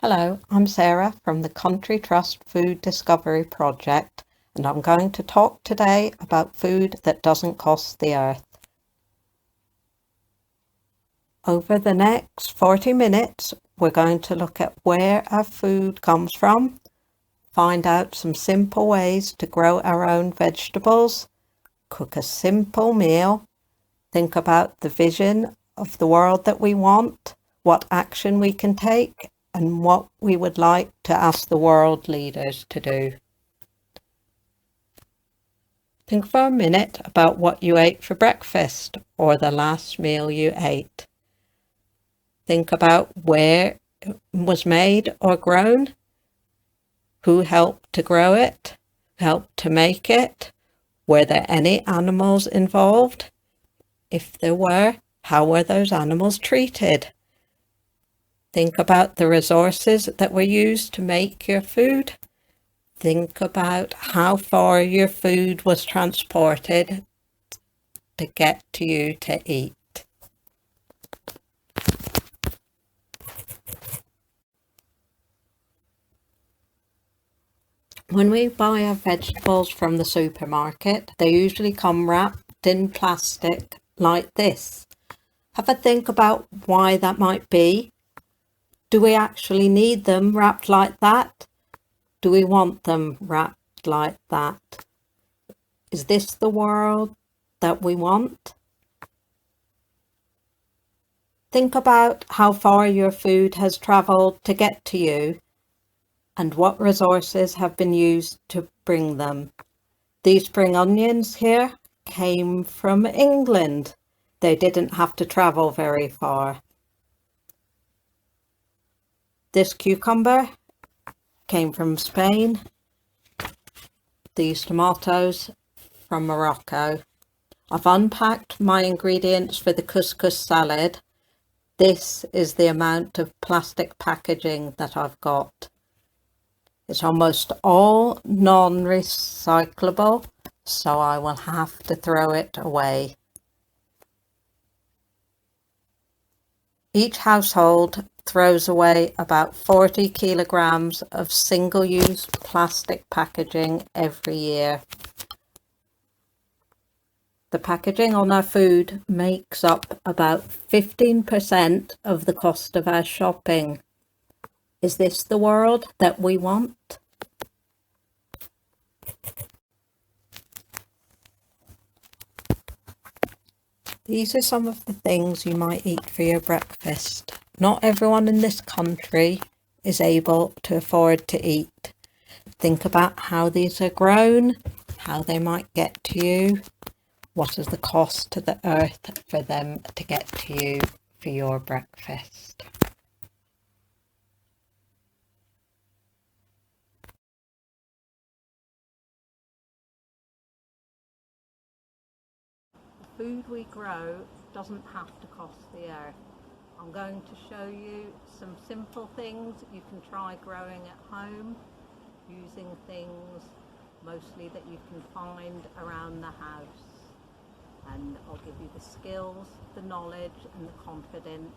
Hello, I'm Sarah from the Country Trust Food Discovery Project, and I'm going to talk today about food that doesn't cost the earth. Over the next 40 minutes, we're going to look at where our food comes from, find out some simple ways to grow our own vegetables, cook a simple meal, think about the vision of the world that we want, what action we can take, and what we would like to ask the world leaders to do. Think for a minute about what you ate for breakfast or the last meal you ate. Think about where it was made or grown, who helped to grow it, helped to make it, were there any animals involved? If there were, how were those animals treated? Think about the resources that were used to make your food. Think about how far your food was transported to get to you to eat. When we buy our vegetables from the supermarket, they usually come wrapped in plastic like this. Have a think about why that might be. Do we actually need them wrapped like that? Do we want them wrapped like that? Is this the world that we want? Think about how far your food has travelled to get to you and what resources have been used to bring them. These spring onions here came from England. They didn't have to travel very far. This cucumber came from Spain. These tomatoes from Morocco. I've unpacked my ingredients for the couscous salad. This is the amount of plastic packaging that I've got. It's almost all non-recyclable, so I will have to throw it away. Each household throws away about 40 kilograms of single-use plastic packaging every year. The packaging on our food makes up about 15% of the cost of our shopping. Is this the world that we want? These are some of the things you might eat for your breakfast. Not everyone in this country is able to afford to eat. Think about how these are grown, how they might get to you, what is the cost to the earth for them to get to you for your breakfast. The food we grow doesn't have to cost the earth. I'm going to show you some simple things you can try growing at home using things mostly that you can find around the house, and I'll give you the skills, the knowledge and the confidence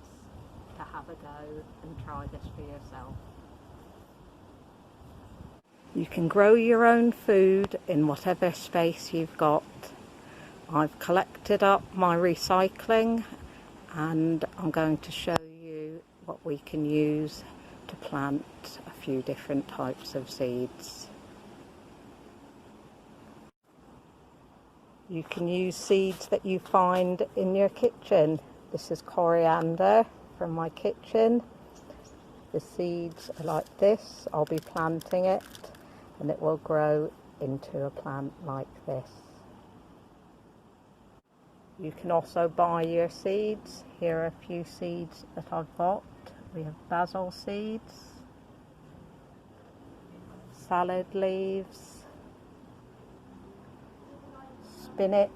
to have a go and try this for yourself. You can grow your own food in whatever space you've got. I've collected up my recycling and I'm going to show you what we can use to plant a few different types of seeds. You can use seeds that you find in your kitchen. This is coriander from my kitchen. The seeds are like this. I'll be planting it and it will grow into a plant like this. You can also buy your seeds. Here are a few seeds that I've bought. We have basil seeds, salad leaves, spinach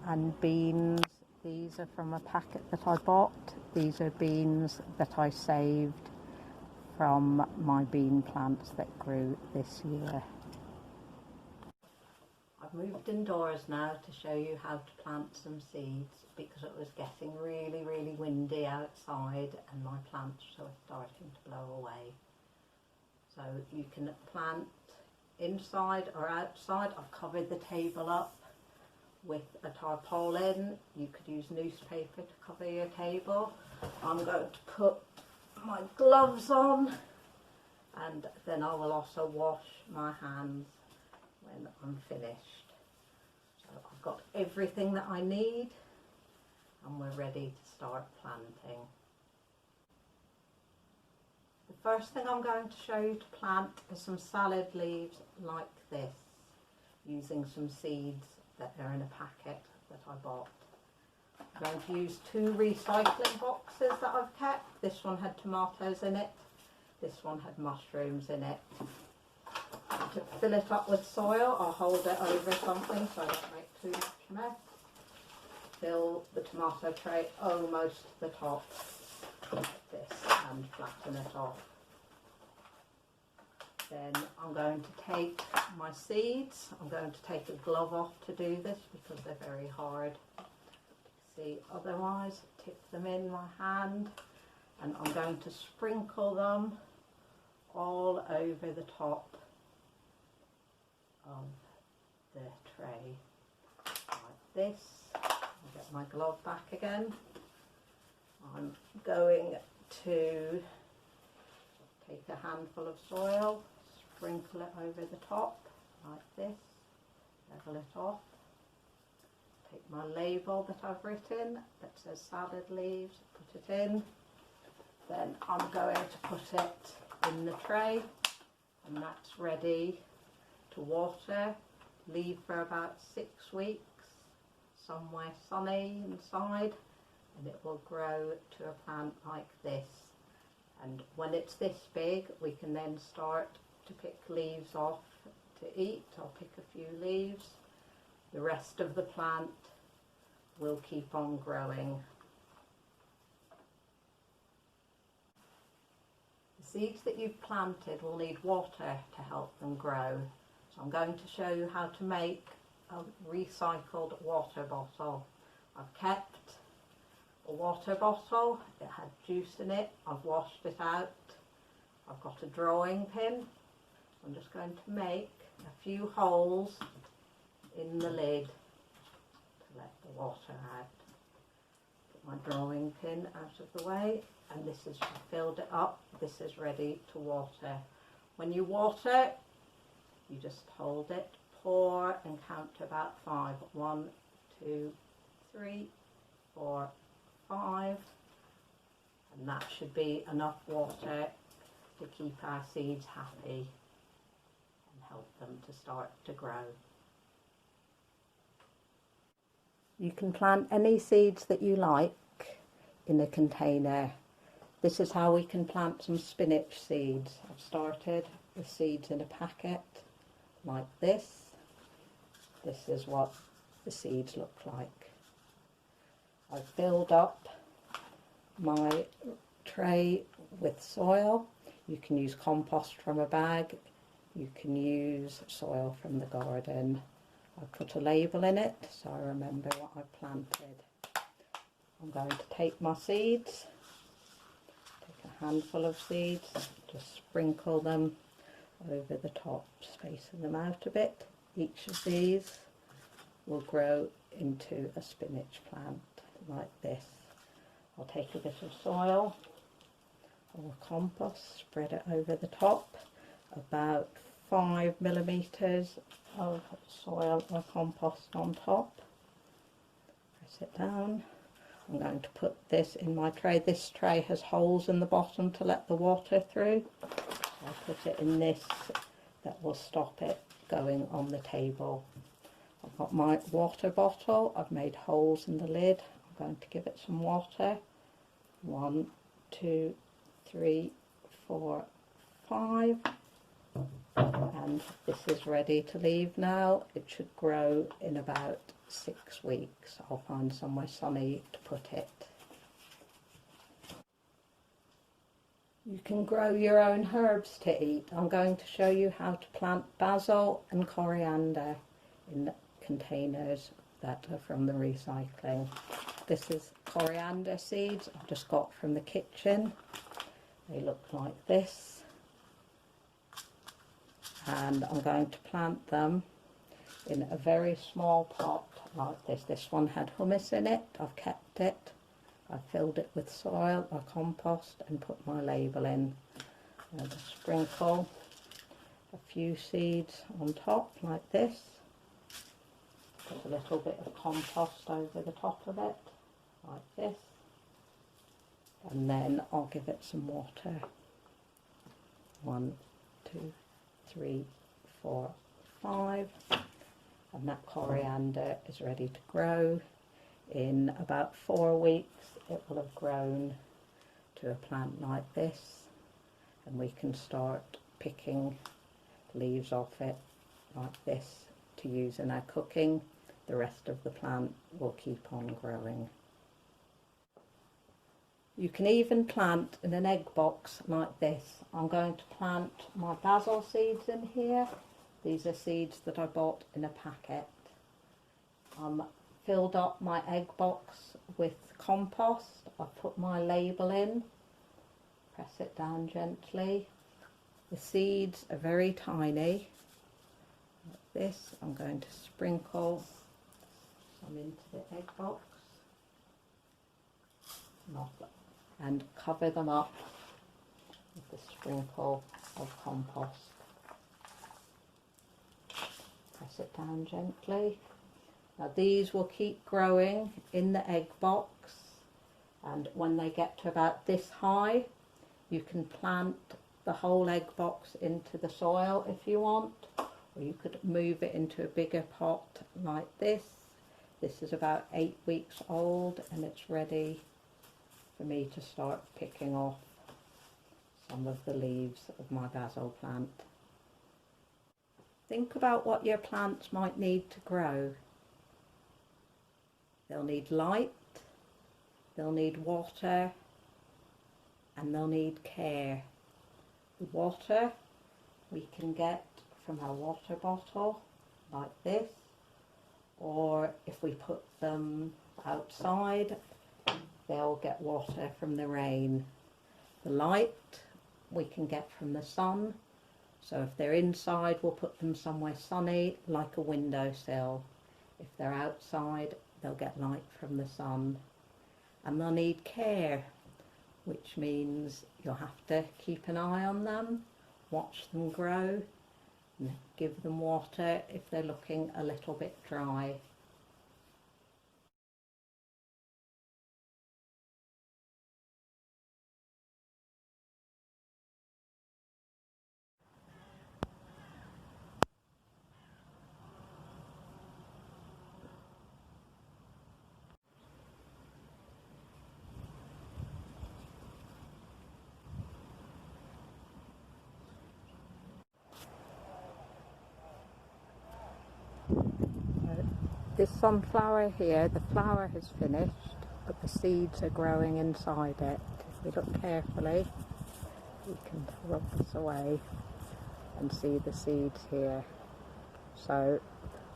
and beans. These are from a packet that I bought. These are beans that I saved from my bean plants that grew this year. I I've moved indoors now to show you how to plant some seeds because it was getting really, really windy outside and my plants are starting to blow away. So you can plant inside or outside. I've covered the table up with a tarpaulin. You could use newspaper to cover your table. I'm going to put my gloves on and then I will also wash my hands when I'm finished. So I've got everything that I need and we're ready to start planting. The first thing I'm going to show you to plant is some salad leaves like this, using some seeds that are in a packet that I bought. I'm going to use 2 recycling boxes that I've kept. This one had tomatoes in it, this one had mushrooms in it. To fill it up with soil, I'll hold it over something so I don't make too much mess. Fill the tomato tray almost to the top like this and flatten it off. Then I'm going to take my seeds. I'm going to take a glove off to do this because they're very hard to see otherwise. Tip them in my hand and I'm going to sprinkle them all over the top of the tray like this. I'll get my glove back again. I'm going to take a handful of soil, sprinkle it over the top like this, level it off. Take my label that I've written that says salad leaves, put it in. Then I'm going to put it in the tray and that's ready to water. Leave for about 6 weeks, somewhere sunny inside, and it will grow to a plant like this. And when it's this big, we can then start to pick leaves off to eat. I'll pick a few leaves. The rest of the plant will keep on growing. The seeds that you've planted will need water to help them grow. So I'm going to show you how to make a recycled water bottle. I've kept a water bottle, it had juice in it, I've washed it out. I've got a drawing pin. I'm just going to make a few holes in the lid to let the water out. Put my drawing pin out of the way and this is filled it up. This is ready to water. When you water, you just hold it, pour and count to about 5. 1, 2, 3, 4, 5, and that should be enough water to keep our seeds happy and help them to start to grow. You can plant any seeds that you like in a container. This is how we can plant some spinach seeds. I've started with seeds in a packet like this. This is what the seeds look like. I've filled up my tray with soil. You can use compost from a bag. You can use soil from the garden. I put a label in it so I remember what I planted. I'm going to take my seeds, take a handful of seeds, just sprinkle them over the top, spacing them out a bit. Each of these will grow into a spinach plant like this. I'll take a bit of soil or compost, spread it over the top, about 5 millimeters of soil or compost on top. Press it down. I'm going to put this in my tray. This tray has holes in the bottom to let the water through. I'll put it in this that will stop it going on the table. I've got my water bottle. I've made holes in the lid. I'm going to give it some water. 1, 2, 3, 4, 5. And this is ready to leave now. It should grow in about 6 weeks. I'll find somewhere sunny to put it. You can grow your own herbs to eat. I'm going to show you how to plant basil and coriander in containers that are from the recycling. This is coriander seeds I've just got from the kitchen. They look like this. And I'm going to plant them in a very small pot like this. This one had hummus in it. I've kept it. I filled it with soil or compost and put my label in. And I'll sprinkle a few seeds on top like this. Put a little bit of compost over the top of it like this. And then I'll give it some water. 1, 2, 3, 4, 5. And that coriander is ready to grow. In about 4 weeks it will have grown to a plant like this, and we can start picking leaves off it like this to use in our cooking. The rest of the plant will keep on growing. You can even plant in an egg box like this. I'm going to plant my basil seeds in here. These are seeds that I bought in a packet. Filled up my egg box with compost. I put my label in, press it down gently. The seeds are very tiny, like this. I'm going to sprinkle some into the egg box and cover them up with a sprinkle of compost. Press it down gently. Now these will keep growing in the egg box, and when they get to about this high you can plant the whole egg box into the soil if you want, or you could move it into a bigger pot like this. This is about 8 weeks old and it's ready for me to start picking off some of the leaves of my basil plant. Think about what your plants might need to grow. They'll need light, they'll need water, and they'll need care. The water we can get from our water bottle like this, or if we put them outside they'll get water from the rain. The light we can get from the sun, so if they're inside we'll put them somewhere sunny like a windowsill. If they're outside they'll get light from the sun. And they'll need care, which means you'll have to keep an eye on them, watch them grow, and give them water if they're looking a little bit dry. This sunflower here, the flower has finished, but the seeds are growing inside it. If we look carefully, we can rub this away and see the seeds here. So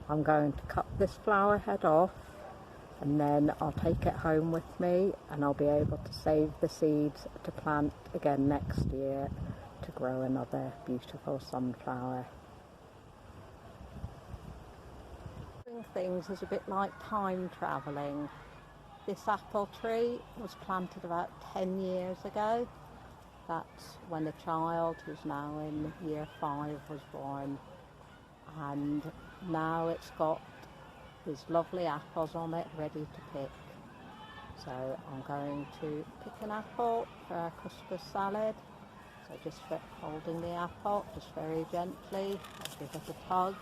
I'm going to cut this flower head off, and then I'll take it home with me and I'll be able to save the seeds to plant again next year to grow another beautiful sunflower. Things is a bit like time travelling. This apple tree was planted about 10 years ago. That's when a child who's now in year 5 was born, and now it's got these lovely apples on it ready to pick. So I'm going to pick an apple for our couscous salad. So just holding the apple just very gently, I'll give it a tug.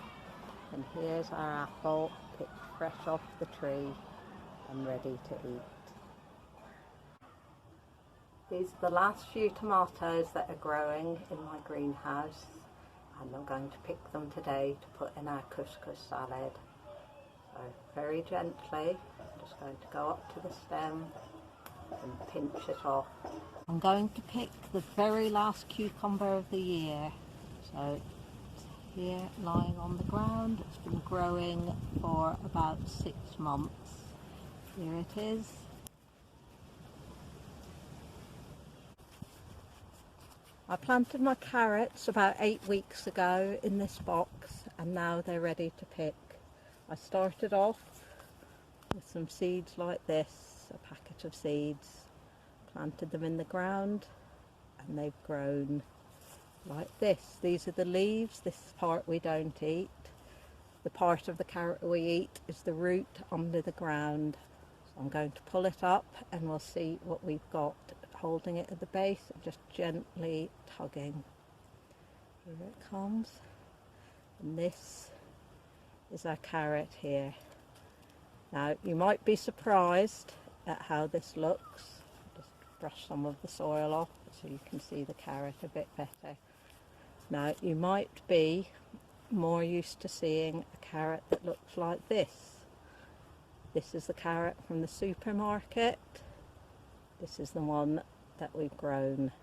And here's our apple picked fresh off the tree and ready to eat. These are the last few tomatoes that are growing in my greenhouse, and I'm going to pick them today to put in our couscous salad. So very gently, I'm just going to go up to the stem and pinch it off. I'm going to pick the very last cucumber of the year. So here lying on the ground. It's been growing for about 6 months. Here it is. I planted my carrots about 8 weeks ago in this box, and now they're ready to pick. I started off with some seeds like this, a packet of seeds, planted them in the ground, and they've grown like this. These are the leaves. This part we don't eat. The part of the carrot we eat is the root under the ground. So I'm going to pull it up and we'll see what we've got. Holding it at the base and just gently tugging. Here it comes. And this is our carrot here. Now you might be surprised at how this looks. Just brush some of the soil off so you can see the carrot a bit better. Now you might be more used to seeing a carrot that looks like this. This is the carrot from the supermarket. This is the one that we've grown.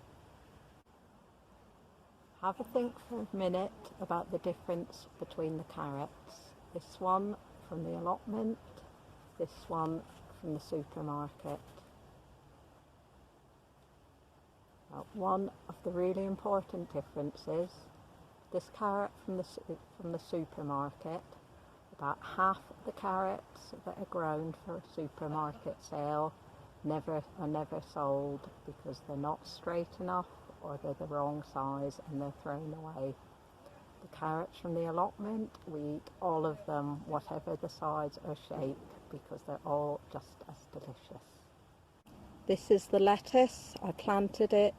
Have a think for a minute about the difference between the carrots. This one from the allotment, this one from the supermarket. Now, one of the really important differences, this carrot from the supermarket, about half the carrots that are grown for a supermarket sale are never sold because they're not straight enough or they're the wrong size and they're thrown away. The carrots from the allotment, we eat all of them, whatever the size or shape, because they're all just as delicious. This is the lettuce. I planted it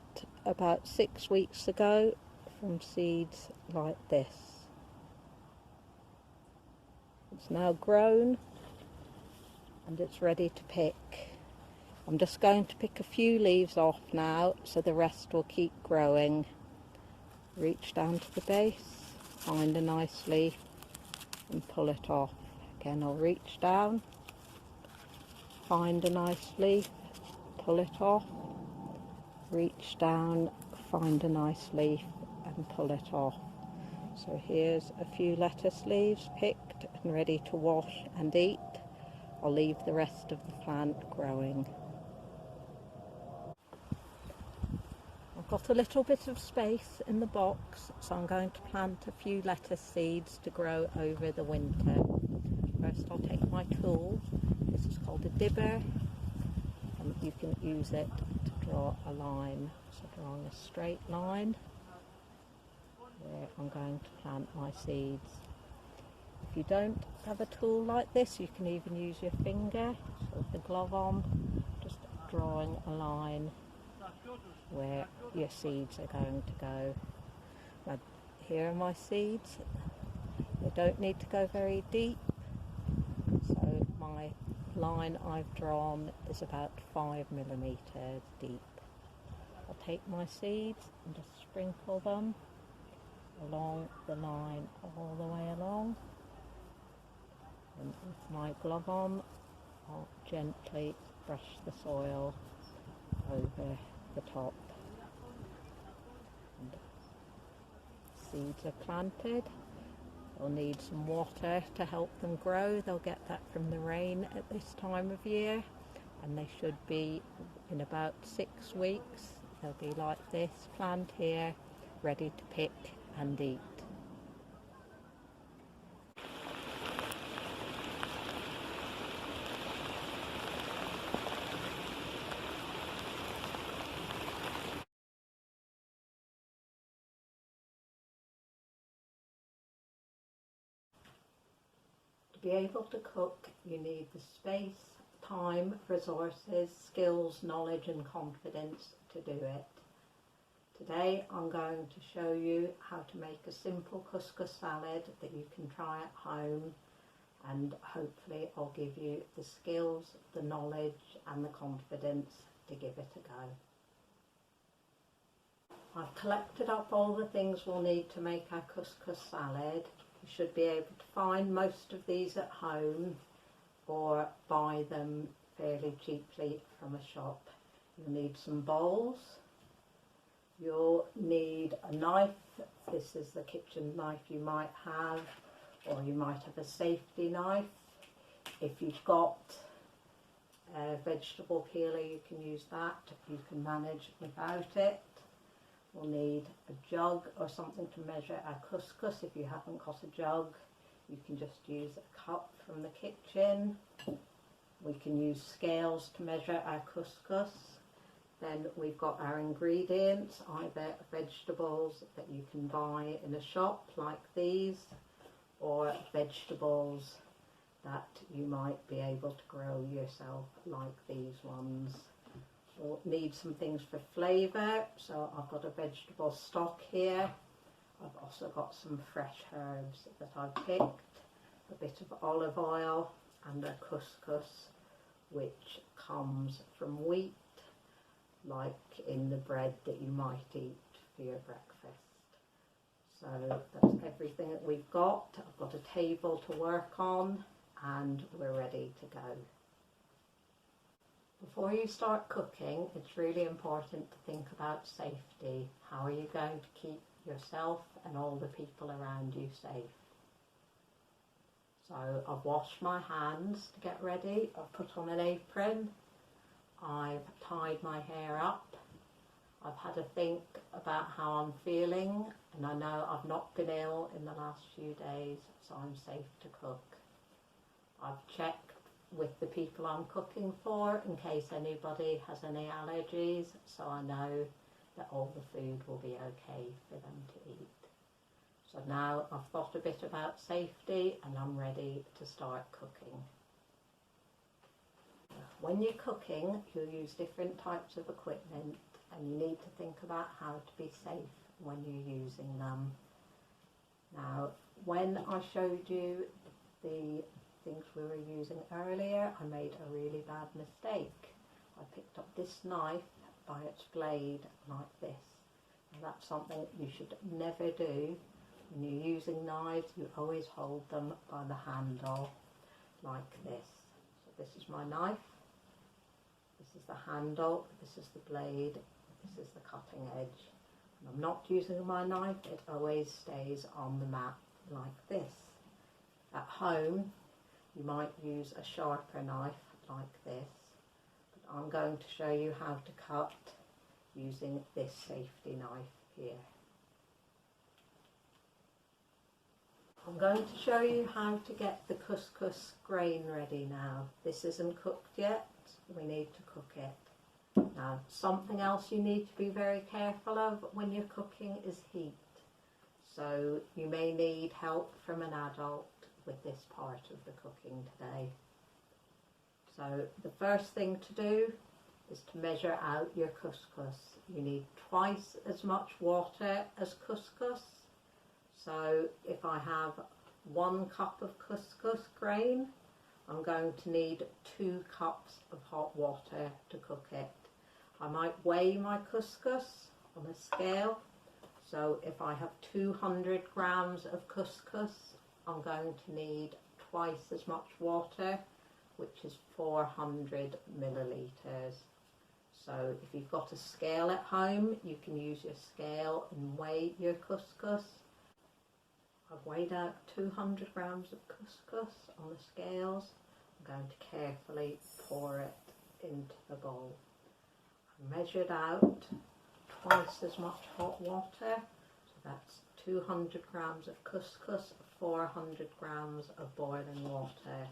about 6 weeks ago from seeds like this. It's now grown and it's ready to pick. I'm just going to pick a few leaves off now so the rest will keep growing. Reach down to the base, find a nice leaf and pull it off. Again, I'll reach down, find a nice leaf, pull it off, reach down, find a nice leaf and pull it off. So here's a few lettuce leaves picked and ready to wash and eat. I'll leave the rest of the plant growing. I've got a little bit of space in the box, so I'm going to plant a few lettuce seeds to grow over the winter. First I'll take my tool. This is called a dibber, and you can use it to draw a line. So drawing a straight line where I'm going to plant my seeds. If you don't have a tool like this, you can even use your finger, so with the glove on, just drawing a line where your seeds are going to go. Now, here are my seeds. They don't need to go very deep, so my line I've drawn is about 5mm deep. I'll take my seeds and just sprinkle them along the line all the way along, and with my glove on I'll gently brush the soil over the top. And seeds are planted. They'll need some water to help them grow. They'll get that from the rain at this time of year, and they should be in about 6 weeks. They'll be like this, plant here, ready to pick and eat. To be able to cook, you need the space, time, resources, skills, knowledge and confidence to do it. Today I'm going to show you how to make a simple couscous salad that you can try at home, and hopefully I'll give you the skills, the knowledge and the confidence to give it a go. I've collected up all the things we'll need to make our couscous salad. You should be able to find most of these at home or buy them fairly cheaply from a shop. You'll need some bowls, You'll need a knife. This is the kitchen knife you might have, or you might have a safety knife. If you've got a vegetable peeler, you can use that. You can manage without it. We'll need a jug or something to measure our couscous. If you haven't got a jug, you can just use a cup from the kitchen. We can use scales to measure our couscous. Then we've got our ingredients, either vegetables that you can buy in a shop like these, or vegetables that you might be able to grow yourself like these ones. We'll need some things for flavour, so I've got a vegetable stock here. I've also got some fresh herbs that I've picked, a bit of olive oil and a couscous which comes from wheat, like in the bread that you might eat for your breakfast. So that's everything that we've got. I've got a table to work on and we're ready to go. Before you start cooking, it's really important to think about safety. How are you going to keep yourself and all the people around you safe? So I've washed my hands to get ready. I've put on an apron. I've tied my hair up. I've had a think about how I'm feeling, and I know I've not been ill in the last few days, so I'm safe to cook. I've checked with the people I'm cooking for in case anybody has any allergies, so I know that all the food will be okay for them to eat. So now I've thought a bit about safety and I'm ready to start cooking. When you're cooking, you'll use different types of equipment and you need to think about how to be safe when you're using them. Now, when I showed you the things we were using earlier, I made a really bad mistake. I picked up this knife by its blade like this. And that's something you should never do. When you're using knives, you always hold them by the handle like this. So this is my knife, this is the handle, this is the blade, this is the cutting edge. When I'm not using my knife, it always stays on the mat like this. At home, you might use a sharper knife like this, but I'm going to show you how to cut using this safety knife here. I'm going to show you how to get the couscous grain ready now. This isn't cooked yet, we need to cook it. Now, something else you need to be very careful of when you're cooking is heat. So you may need help from an adult with this part of the cooking today. So the first thing to do is to measure out your couscous. You need twice as much water as couscous. So if I have 1 cup of couscous grain, I'm going to need 2 cups of hot water to cook it. I might weigh my couscous on a scale. So if I have 200 grams of couscous, I'm going to need twice as much water, which is 400 millilitres. So if you've got a scale at home, you can use your scale and weigh your couscous. I've weighed out 200 grams of couscous on the scales. I'm going to carefully pour it into the bowl. I measured out twice as much hot water, so that's 200 grams of couscous, 400 grams of boiling water.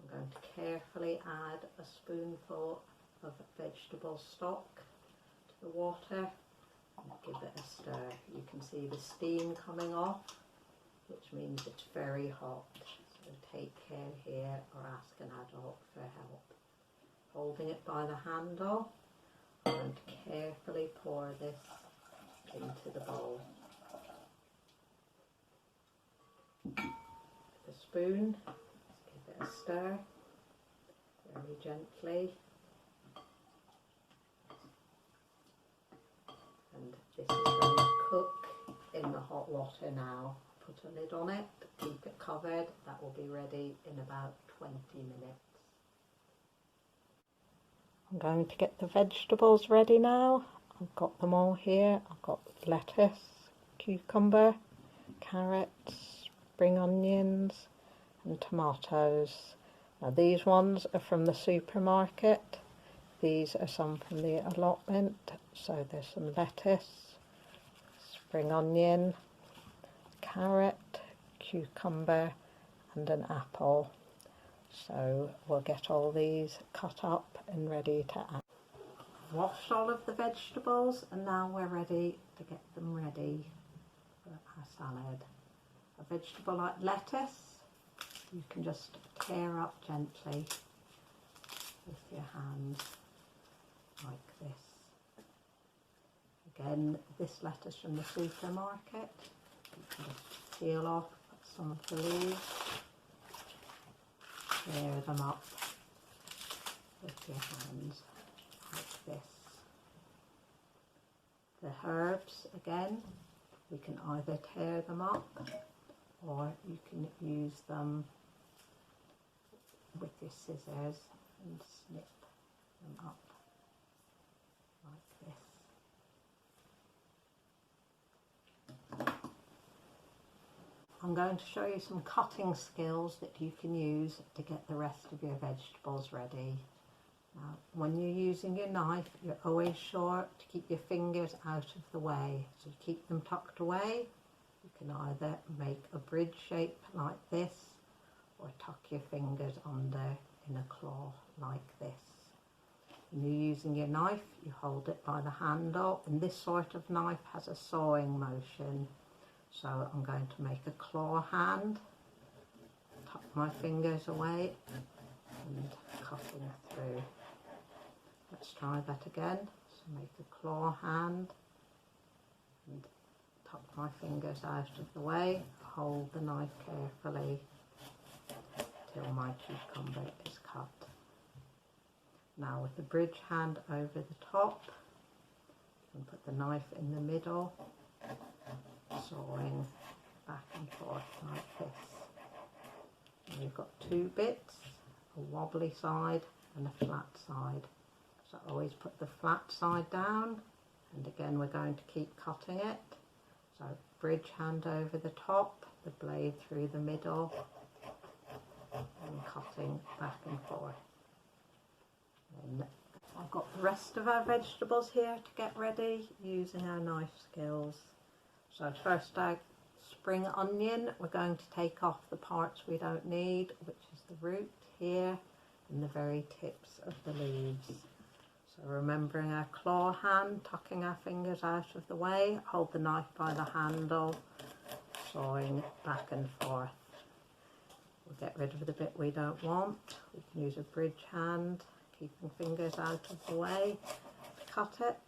I'm going to carefully add a spoonful of vegetable stock to the water and give it a stir. You can see the steam coming off, which means it's very hot. So take care here or ask an adult for help. Holding it by the handle, I'm going to carefully pour this into the bowl. With a spoon, give it a stir very gently. And this is going to cook in the hot water now. Put a lid on it, keep it covered. That will be ready in about 20 minutes. I'm going to get the vegetables ready now. I've got them all here. I've got lettuce, cucumber, carrots, spring onions and tomatoes. Now these ones are from the supermarket. These are some from the allotment. So there's some lettuce, spring onion, carrot, cucumber and an apple. So we'll get all these cut up and ready to add. Washed all of the vegetables and now we're ready to get them ready for our salad. A vegetable like lettuce you can just tear up gently with your hand like this. Again, this lettuce from the supermarket, you can just peel off some of the leaves, tear them up with your hands like this. The herbs, again, we can either tear them up or you can use them with your scissors and snip them up like this. I'm going to show you some cutting skills that you can use to get the rest of your vegetables ready. Now, when you're using your knife, you're always sure to keep your fingers out of the way. So keep them tucked away. You can either make a bridge shape like this or tuck your fingers under in a claw like this. When you're using your knife, you hold it by the handle, and this sort of knife has a sawing motion. So I'm going to make a claw hand, tuck my fingers away and cutting through. Let's try that again. So make a claw hand and tuck my fingers out of the way, hold the knife carefully till my cucumber is cut. Now with the bridge hand over the top, and put the knife in the middle, sawing back and forth like this. And you've got two bits, a wobbly side and a flat side. So always put the flat side down, and again we're going to keep cutting it. So bridge hand over the top, the blade through the middle, and cutting back and forth. And I've got the rest of our vegetables here to get ready using our knife skills. So first our spring onion, we're going to take off the parts we don't need, which is the root here and the very tips of the leaves. So remembering our claw hand, tucking our fingers out of the way, hold the knife by the handle, sawing back and forth. We'll get rid of the bit we don't want. We can use a bridge hand, keeping fingers out of the way to cut it.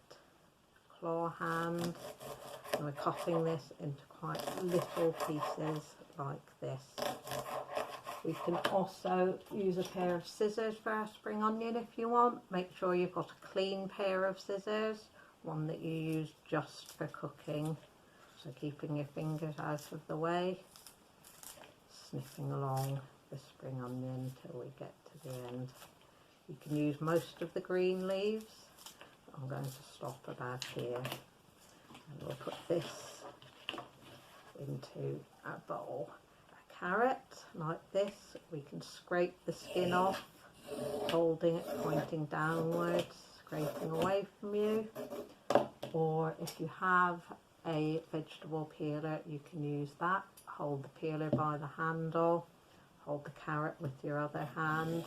Claw hand, and we're cutting this into quite little pieces like this. We can also use a pair of scissors for our spring onion if you want. Make sure you've got a clean pair of scissors, one that you use just for cooking. So keeping your fingers out of the way, snipping along the spring onion till we get to the end. You can use most of the green leaves. I'm going to stop about here, and we'll put this into our bowl. A carrot like this, we can scrape the skin off, holding it pointing downwards, scraping away from you. Or if you have a vegetable peeler, you can use that. Hold the peeler by the handle, hold the carrot with your other hand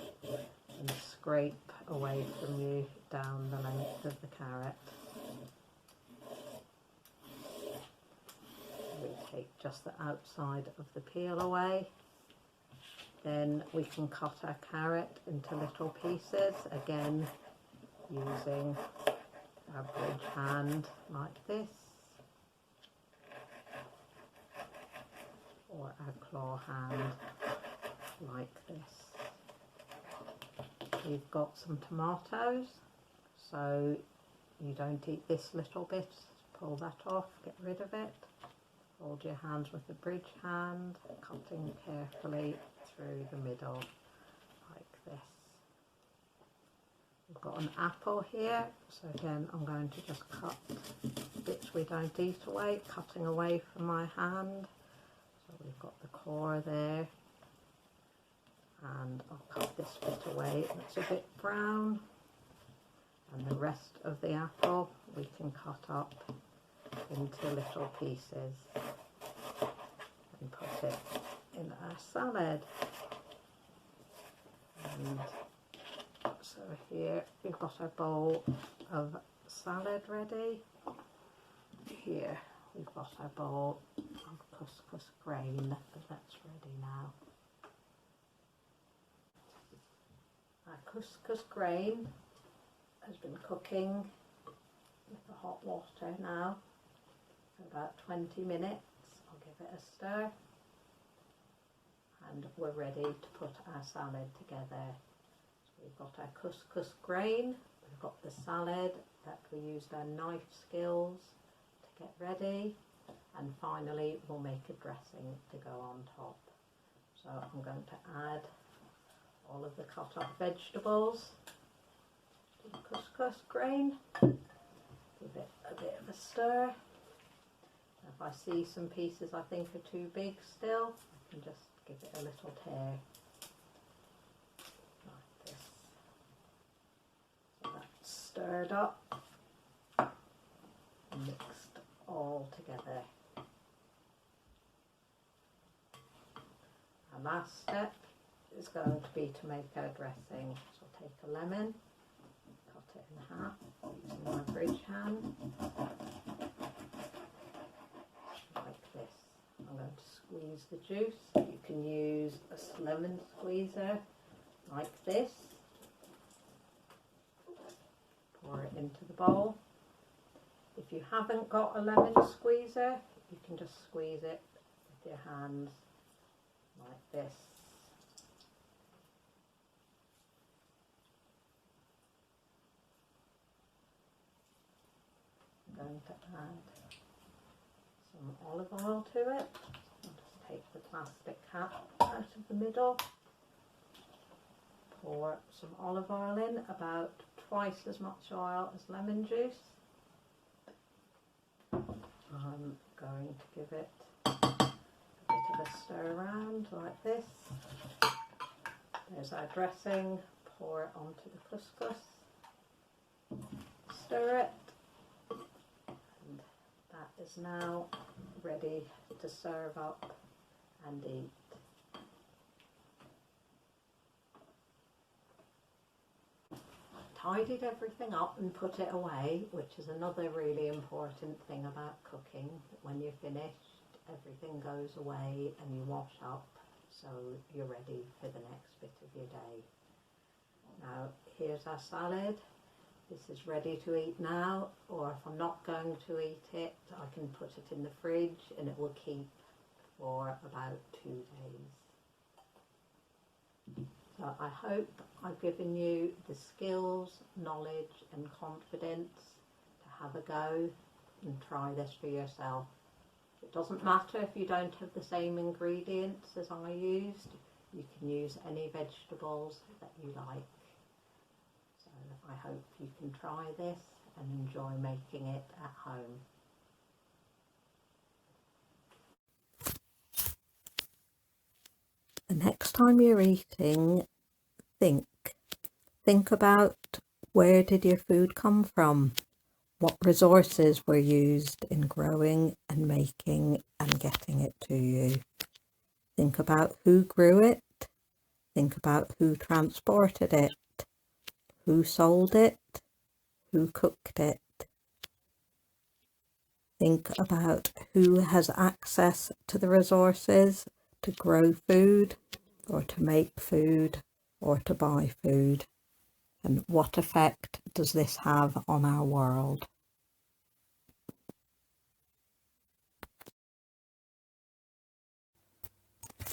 and scrape away from you down the length of the carrot. We take just the outside of the peel away. Then we can cut our carrot into little pieces, again using our bridge hand like this, or our claw hand like this. We've got some tomatoes, so you don't eat this little bit, pull that off, get rid of it. Hold your hands with the bridge hand, cutting carefully through the middle like this. We've got an apple here, so again I'm going to just cut bits we don't eat away, cutting away from my hand. So we've got the core there, and I'll cut this bit away that's a bit brown, and the rest of the apple we can cut up into little pieces and put it in our salad. And so here we've got our bowl of salad ready. Here we've got our bowl of couscous grain that's ready now. Our couscous grain has been cooking with the hot water now for about 20 minutes. I'll give it a stir, and we're ready to put our salad together. So we've got our couscous grain, we've got the salad that we used our knife skills to get ready, and finally we'll make a dressing to go on top. So I'm going to add all of the cut up vegetables to the couscous grain, give it a bit of a stir. If I see some pieces I think are too big still, I can just give it a little tear like this. So that's stirred up and mixed all together. Our last step is going to be to make our dressing. So I'll take a lemon, cut it in half using my fridge hand, like this. I'm going to squeeze the juice. You can use a lemon squeezer like this. Pour it into the bowl. If you haven't got a lemon squeezer, you can just squeeze it with your hands like this. I'm going to add some olive oil to it. I'll just take the plastic cap out of the middle. Pour some olive oil in, about twice as much oil as lemon juice. I'm going to give it a bit of a stir around like this. There's our dressing. Pour it onto the couscous. Stir it. And that is now ready to serve up and eat. Tidied everything up and put it away, which is another really important thing about cooking. When you're finished, everything goes away and you wash up, so you're ready for the next bit of your day. Now here's our salad. This is ready to eat now, or if I'm not going to eat it, I can put it in the fridge and it will keep for about 2 days. So I hope I've given you the skills, knowledge and confidence to have a go and try this for yourself. It doesn't matter if you don't have the same ingredients as I used. You can use any vegetables that you like. So I hope you can try this and enjoy making it at home. The next time you're eating, think about, where did your food come from? What resources were used in growing and making and getting it to you? Think about who grew it. Think about who transported it, who sold it, who cooked it. Think about who has access to the resources to grow food or to make food or to buy food, and what effect does this have on our world?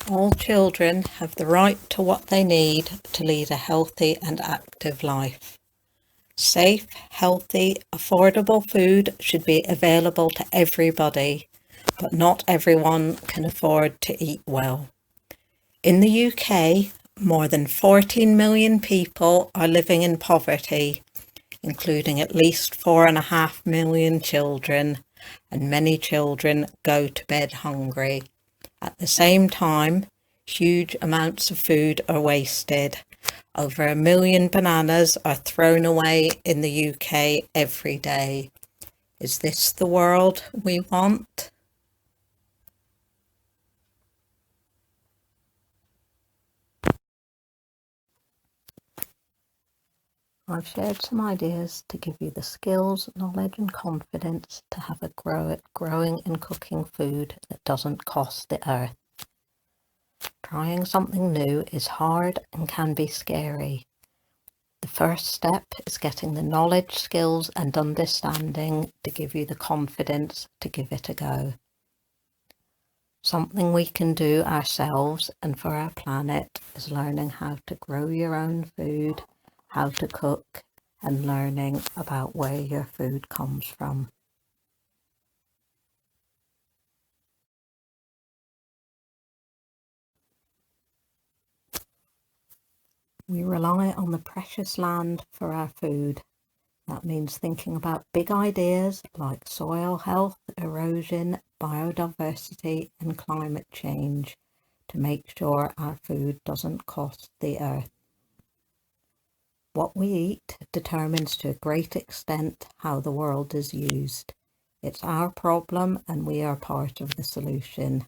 All children have the right to what they need to lead a healthy and active life. Safe, healthy, affordable food should be available to everybody, but not everyone can afford to eat well. In the UK, More than 14 million people are living in poverty, including at least 4.5 million children, and many children go to bed hungry. At the same time, huge amounts of food are wasted. Over 1 million bananas are thrown away in the UK every day. Is this the world we want? I've shared some ideas to give you the skills, knowledge and confidence to have a go at growing and cooking food that doesn't cost the earth. Trying something new is hard and can be scary. The first step is getting the knowledge, skills and understanding to give you the confidence to give it a go. Something we can do ourselves and for our planet is learning how to grow your own food, how to cook, and learning about where your food comes from. We rely on the precious land for our food. That means thinking about big ideas like soil health, erosion, biodiversity, and climate change to make sure our food doesn't cost the earth. What we eat determines to a great extent how the world is used. It's our problem and we are part of the solution.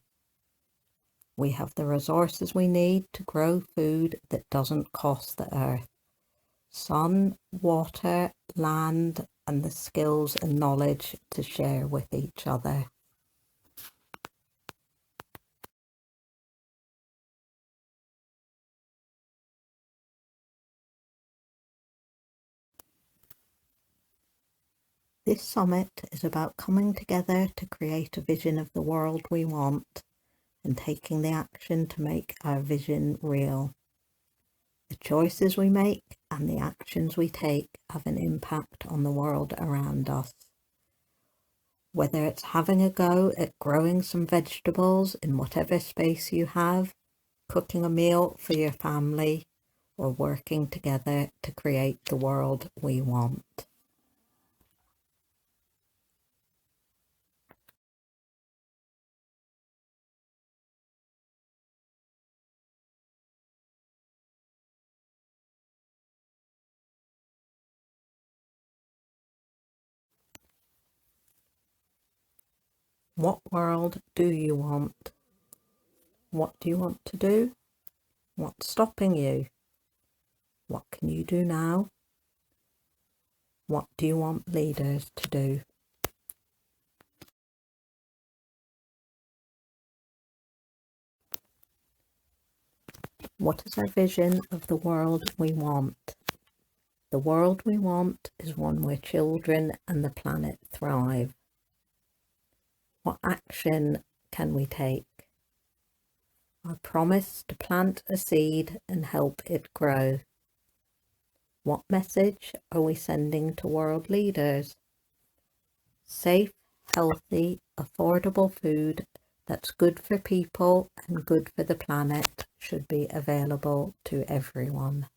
We have the resources we need to grow food that doesn't cost the earth. Sun, water, land, and the skills and knowledge to share with each other. This summit is about coming together to create a vision of the world we want and taking the action to make our vision real. The choices we make and the actions we take have an impact on the world around us. Whether it's having a go at growing some vegetables in whatever space you have, cooking a meal for your family, or working together to create the world we want. What world do you want? What do you want to do? What's stopping you? What can you do now? What do you want leaders to do? What is our vision of the world we want? The world we want is one where children and the planet thrive. What action can we take? I promise to plant a seed and help it grow. What message are we sending to world leaders? Safe, healthy, affordable food that's good for people and good for the planet should be available to everyone.